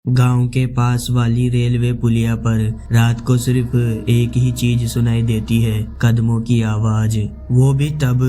गांव के पास वाली रेलवे पुलिया पर रात को सिर्फ एक ही चीज सुनाई देती है, कदमों की आवाज। वो भी तब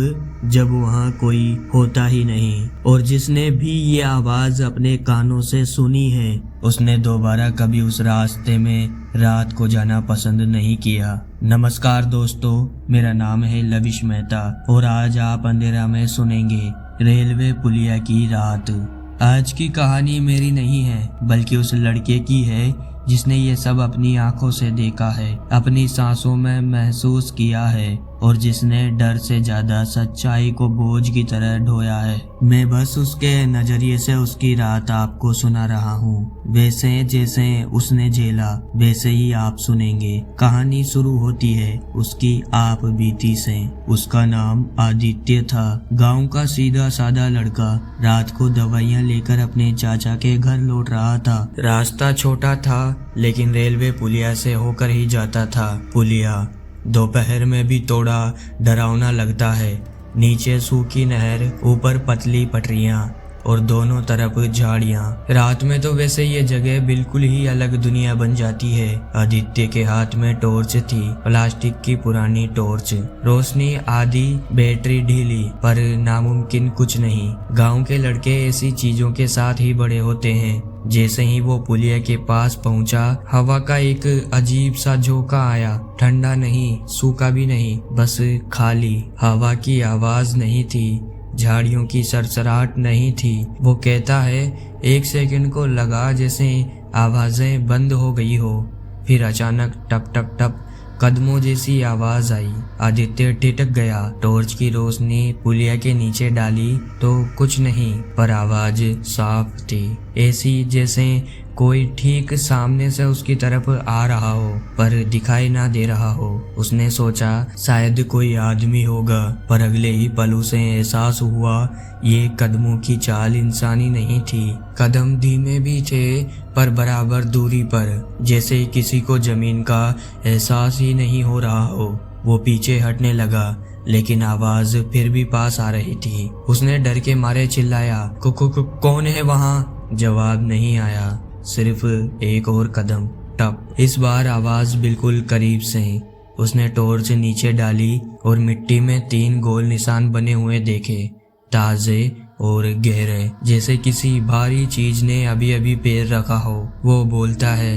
जब वहाँ कोई होता ही नहीं। और जिसने भी ये आवाज अपने कानों से सुनी है, उसने दोबारा कभी उस रास्ते में रात को जाना पसंद नहीं किया। नमस्कार दोस्तों, मेरा नाम है लविश मेहता और आज आप अंधेरा में सुनेंगे रेलवे पुलिया की रात। आज की कहानी मेरी नहीं है, बल्कि उस लड़के की है जिसने ये सब अपनी आंखों से देखा है, अपनी सांसों में महसूस किया है और जिसने डर से ज्यादा सच्चाई को बोझ की तरह ढोया है। मैं बस उसके नजरिए से उसकी रात आपको सुना रहा हूँ। वैसे जैसे उसने झेला वैसे ही आप सुनेंगे। कहानी शुरू होती है उसकी आप बीती से। उसका नाम आदित्य था। गांव का सीधा साधा लड़का रात को दवाइयाँ लेकर अपने चाचा के घर लौट रहा था। रास्ता छोटा था लेकिन रेलवे पुलिया से होकर ही जाता था। पुलिया दोपहर में भी थोड़ा डरावना लगता है। नीचे सूखी नहर, ऊपर पतली पटरियां और दोनों तरफ झाड़ियां। रात में तो वैसे ये जगह बिल्कुल ही अलग दुनिया बन जाती है। आदित्य के हाथ में टॉर्च थी, प्लास्टिक की पुरानी टॉर्च। रोशनी आधी, बैटरी ढीली, पर नामुमकिन कुछ नहीं। गांव के लड़के ऐसी चीजों के साथ ही बड़े होते हैं। जैसे ही वो पुलिया के पास पहुंचा, हवा का एक अजीब सा झोंका आया। ठंडा नहीं, सूखा भी नहीं, बस खाली। हवा की आवाज नहीं थी, झाड़ियों की सरसराहट नहीं थी। वो कहता है, एक सेकंड को लगा जैसे आवाजें बंद हो गई हो। फिर अचानक टप टप टप कदमों जैसी आवाज आई। आदित्य ठिठक गया। टॉर्च की रोशनी पुलिया के नीचे डाली तो कुछ नहीं, पर आवाज साफ थी, ऐसी जैसे कोई ठीक सामने से उसकी तरफ आ रहा हो पर दिखाई ना दे रहा हो। उसने सोचा शायद कोई आदमी होगा, पर अगले ही पल उसे एहसास हुआ ये कदमों की चाल इंसानी नहीं थी। कदम धीमे भी थे पर बराबर दूरी पर, जैसे किसी को जमीन का एहसास ही नहीं हो रहा हो। वो पीछे हटने लगा लेकिन आवाज फिर भी पास आ रही थी। उसने डर के मारे चिल्लाया, कौन है वहाँ? जवाब नहीं आया, सिर्फ एक और कदम। टप। इस बार आवाज बिल्कुल करीब से। उसने टॉर्च नीचे डाली और मिट्टी में 3 गोल निशान बने हुए देखे, ताजे और गहरे, जैसे किसी भारी चीज ने अभी अभी पैर रखा हो। वो बोलता है,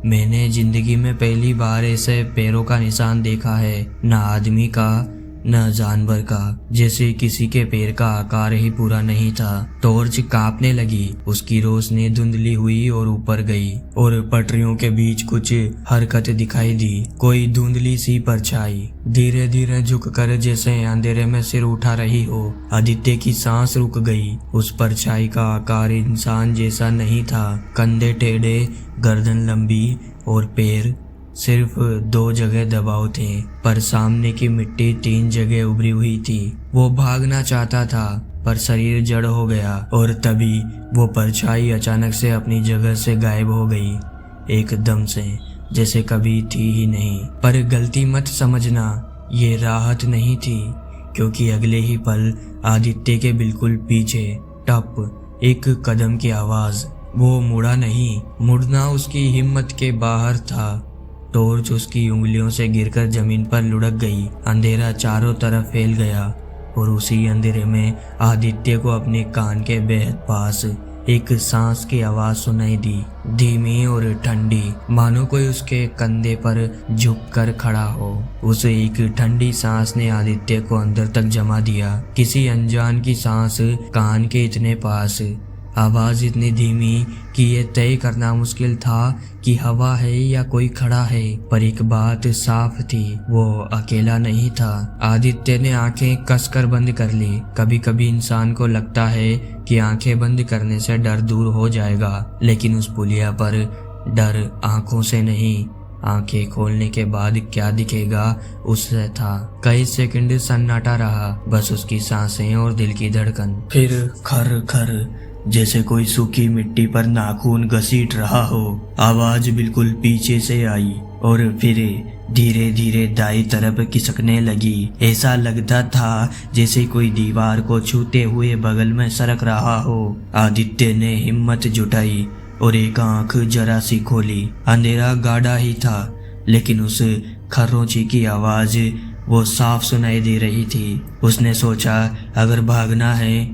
मैंने जिंदगी में पहली बार ऐसे पैरों का निशान देखा है, ना आदमी का न जानवर का। जैसे किसी के पैर का आकार ही पूरा नहीं था। टॉर्च कांपने लगी, उसकी रोशनी धुंधली हुई और ऊपर गई और पटरियों के बीच कुछ हरकत दिखाई दी। कोई धुंधली सी परछाई धीरे धीरे झुककर जैसे अंधेरे में सिर उठा रही हो। आदित्य की सांस रुक गई। उस परछाई का आकार इंसान जैसा नहीं था। कंधे टेढ़े, गर्दन लंबी और पैर सिर्फ 2 जगह दबाव थे, पर सामने की मिट्टी 3 जगह उभरी हुई थी। वो भागना चाहता था पर शरीर जड़ हो गया और तभी वो परछाई अचानक से अपनी जगह से गायब हो गई, एकदम से, जैसे कभी थी ही नहीं। पर गलती मत समझना, ये राहत नहीं थी, क्योंकि अगले ही पल आदित्य के बिल्कुल पीछे टप, एक कदम की आवाज। वो मुड़ा नहीं, मुड़ना उसकी हिम्मत के बाहर था। टॉर्च उसकी उंगलियों से गिरकर जमीन पर लुढ़क गई। अंधेरा चारों तरफ फैल गया और उसी अंधेरे में आदित्य को अपने कान के बेहद पास एक सांस की आवाज सुनाई दी, धीमी और ठंडी, मानो कोई उसके कंधे पर झुककर खड़ा हो। उस एक ठंडी सांस ने आदित्य को अंदर तक जमा दिया, किसी अनजान की सांस कान के इतने पास। आवाज इतनी धीमी कि ये तय करना मुश्किल था कि हवा है या कोई खड़ा है, पर एक बात साफ थी, वो अकेला नहीं था। आदित्य ने आंखें कसकर बंद कर ली। कभी कभी इंसान को लगता है कि आंखें बंद करने से डर दूर हो जाएगा, लेकिन उस पुलिया पर डर आंखों से नहीं, आंखें खोलने के बाद क्या दिखेगा उससे था। कई सेकंड सन्नाटा रहा, बस उसकी सांसें और दिल की धड़कन। फिर खर खर, जैसे कोई सूखी मिट्टी पर नाखून घसीट रहा हो। आवाज बिल्कुल पीछे से आई और फिर धीरे धीरे दाईं तरफ खिसकने लगी। ऐसा लगता था जैसे कोई दीवार को छूते हुए बगल में सरक रहा हो। आदित्य ने हिम्मत जुटाई और एक आंख जरा सी खोली। अंधेरा गाढ़ा ही था, लेकिन उस खरोंची की आवाज वो साफ सुनाई दे रही थी। उसने सोचा अगर भागना है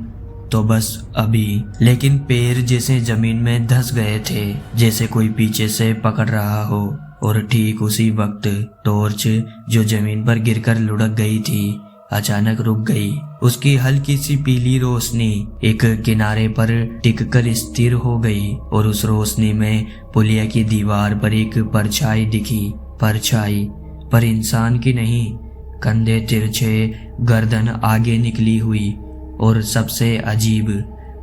तो बस अभी, लेकिन पैर जैसे जमीन में धंस गए थे, जैसे कोई पीछे से पकड़ रहा हो। और ठीक उसी वक्त टॉर्च जो जमीन पर गिरकर लुढ़क गई थी अचानक रुक गई। उसकी हल्की सी पीली रोशनी एक किनारे पर टिककर स्थिर हो गई और उस रोशनी में पुलिया की दीवार पर एक परछाई दिखी। परछाई पर इंसान की नहीं, कंधे तिरछे, गर्दन आगे निकली हुई और सबसे अजीब,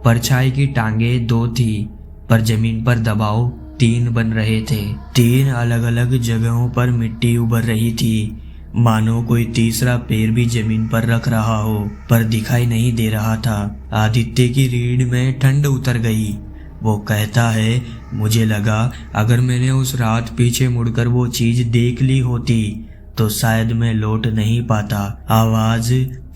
परछाई की टांगे 2 थी, पर जमीन पर दबाव 3 बन रहे थे। 3 अलग अलग जगहों पर मिट्टी उभर रही थी, मानो कोई तीसरा पैर भी जमीन पर रख रहा हो, पर दिखाई नहीं दे रहा था। आदित्य की रीढ़ में ठंड उतर गई। वो कहता है, मुझे लगा अगर मैंने उस रात पीछे मुड़कर वो चीज देख ली होती तो शायद मैं लौट नहीं पाता। आवाज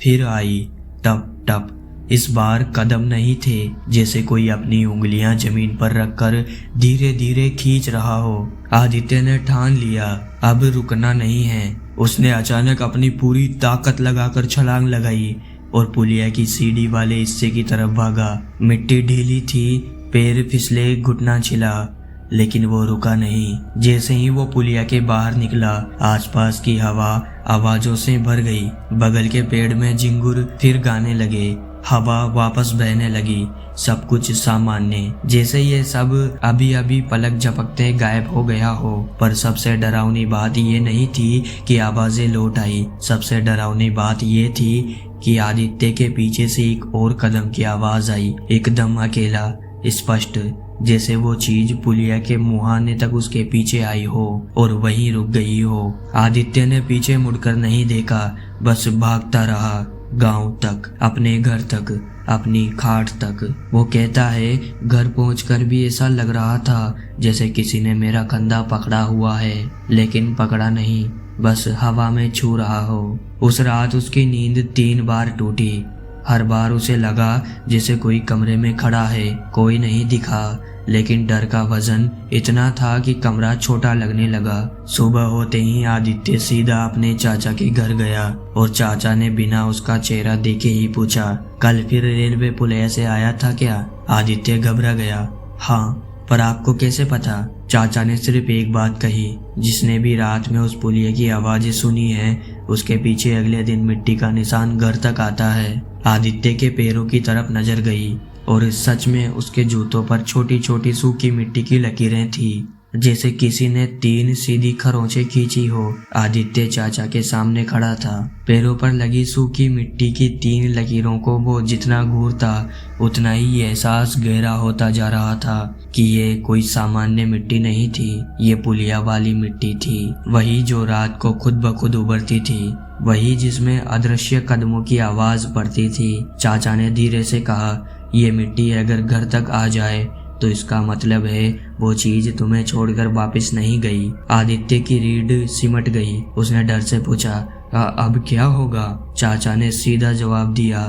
फिर आई, टप टप। इस बार कदम नहीं थे, जैसे कोई अपनी उंगलियां जमीन पर रखकर धीरे धीरे खींच रहा हो। आदित्य ने ठान लिया अब रुकना नहीं है। उसने अचानक अपनी पूरी ताकत लगाकर छलांग लगाई और पुलिया की सीढ़ी वाले हिस्से की तरफ भागा। मिट्टी ढीली थी, पैर फिसले, घुटना छिला, लेकिन वो रुका नहीं। जैसे ही वो पुलिया के बाहर निकला, आसपास की हवा आवाजों से भर गई। बगल के पेड़ में झिंगुर फिर गाने लगे, हवा वापस बहने लगी, सब कुछ सामान्य, जैसे ये सब अभी अभी पलक झपकते गायब हो गया हो। पर सबसे डरावनी बात ये नहीं थी कि आवाजें लौट आई, सबसे डरावनी बात ये थी कि आदित्य के पीछे से एक और कदम की आवाज आई, एकदम अकेला, स्पष्ट, जैसे वो चीज पुलिया के मुहाने तक उसके पीछे आई हो और वहीं रुक गई हो। आदित्य ने पीछे मुड़कर नहीं देखा, बस भागता रहा, गांव तक, अपने घर तक, अपनी खाट तक। वो कहता है, घर पहुंचकर भी ऐसा लग रहा था जैसे किसी ने मेरा कंधा पकड़ा हुआ है, लेकिन पकड़ा नहीं, बस हवा में छू रहा हो। उस रात उसकी नींद 3 बार टूटी। हर बार उसे लगा जैसे कोई कमरे में खड़ा है, कोई नहीं दिखा, लेकिन डर का वजन इतना था कि कमरा छोटा लगने लगा। सुबह होते ही आदित्य सीधा अपने चाचा के घर गया और चाचा ने बिना उसका चेहरा देखे ही पूछा, कल फिर रेलवे पुलिया से आया था क्या? आदित्य घबरा गया। हाँ, पर आपको कैसे पता? चाचा ने सिर्फ एक बात कही, जिसने भी रात में उस पुलिया की आवाजें सुनी है, उसके पीछे अगले दिन मिट्टी का निशान घर तक आता है। आदित्य के पैरों की तरफ नजर गई और सच में उसके जूतों पर छोटी छोटी सूखी मिट्टी की लकीरें थी, जैसे किसी ने 3 सीधी खरोंचें खींची हो। आदित्य चाचा के सामने खड़ा था। पैरों पर लगी सूखी मिट्टी की 3 लकीरों को वो जितना घूरता उतना ही एहसास गहरा होता जा रहा था कि ये कोई सामान्य मिट्टी नहीं थी, ये पुलिया वाली मिट्टी थी, वही जो रात को खुद ब खुद उभरती थी, वही जिसमें अदृश्य कदमों की आवाज पड़ती थी। चाचा ने धीरे से कहा, ये मिट्टी अगर घर तक आ जाए तो इसका मतलब है वो चीज तुम्हें छोड़कर वापस नहीं गई। आदित्य की रीढ़ सिमट गई। उसने डर से पूछा, अब क्या होगा? चाचा ने सीधा जवाब दिया,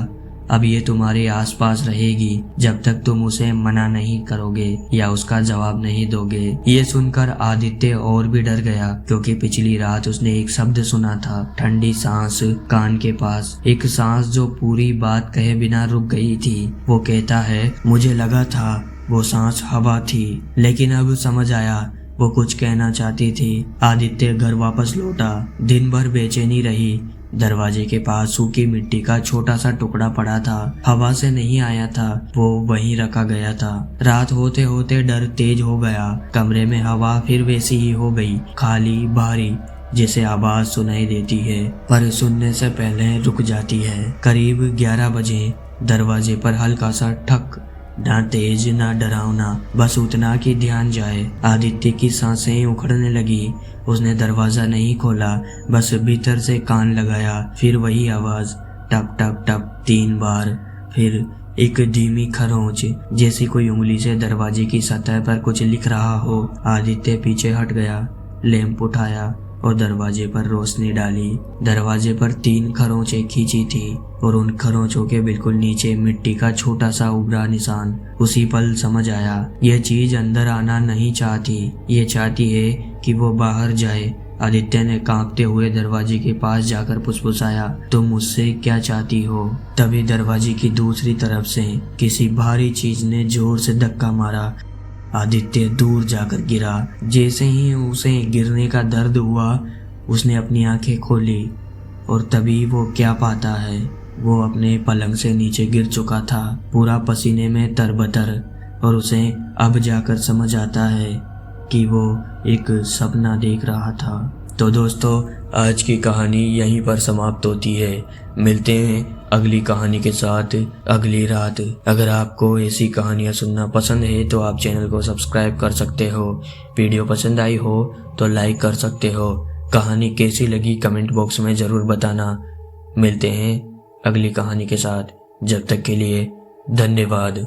अब ये तुम्हारे आसपास रहेगी जब तक तुम उसे मना नहीं करोगे या उसका जवाब नहीं दोगे। ये सुनकर आदित्य और भी डर गया, क्योंकि पिछली रात उसने एक शब्द सुना था, ठंडी सांस कान के पास, एक सांस जो पूरी बात कहे बिना रुक गई थी। वो कहता है, मुझे लगा था वो सांस हवा थी, लेकिन अब समझ आया वो कुछ कहना चाहती थी। आदित्य घर वापस लौटा। दिन भर बेचैनी रही। दरवाजे के पास सूखी मिट्टी का छोटा सा टुकड़ा पड़ा था, हवा से नहीं आया था, वो वहीं रखा गया था। रात होते होते डर तेज हो गया। कमरे में हवा फिर वैसी ही हो गई, खाली, भारी, जैसे आवाज सुनाई देती है पर सुनने से पहले रुक जाती है। करीब 11 बजे दरवाजे पर हल्का सा ठक, ना तेज ना डरावना, बस उतना कि ध्यान जाए। आदित्य की सांसें उखड़ने लगी। उसने दरवाजा नहीं खोला, बस भीतर से कान लगाया। फिर वही आवाज, टप टप टप 3 बार। फिर एक धीमी खरोंच, जैसी कोई उंगली से दरवाजे की सतह पर कुछ लिख रहा हो। आदित्य पीछे हट गया, लैंप उठाया और दरवाजे पर रोशनी डाली। दरवाजे पर 3 खरोंचें खींची थी और उन खरोंचों के बिल्कुल नीचे मिट्टी का छोटा सा उभरा निशान। उसी पल समझ आया, यह चीज अंदर आना नहीं चाहती, ये चाहती है कि वो बाहर जाए। आदित्य ने कांपते हुए दरवाजे के पास जाकर फुसफुसाया, तुम मुझसे क्या चाहती हो? तभी दरवाजे की दूसरी तरफ से किसी भारी चीज ने जोर से धक्का मारा। आदित्य दूर जाकर गिरा। जैसे ही उसे गिरने का दर्द हुआ, उसने अपनी आंखें खोली और तभी वो क्या पाता है, वो अपने पलंग से नीचे गिर चुका था, पूरा पसीने में तरबतर। और उसे अब जाकर समझ आता है कि वो एक सपना देख रहा था। तो दोस्तों, आज की कहानी यहीं पर समाप्त होती है। मिलते हैं अगली कहानी के साथ अगली रात। अगर आपको ऐसी कहानियां सुनना पसंद है तो आप चैनल को सब्सक्राइब कर सकते हो। वीडियो पसंद आई हो तो लाइक कर सकते हो। कहानी कैसी लगी कमेंट बॉक्स में ज़रूर बताना। मिलते हैं अगली कहानी के साथ। जब तक के लिए धन्यवाद।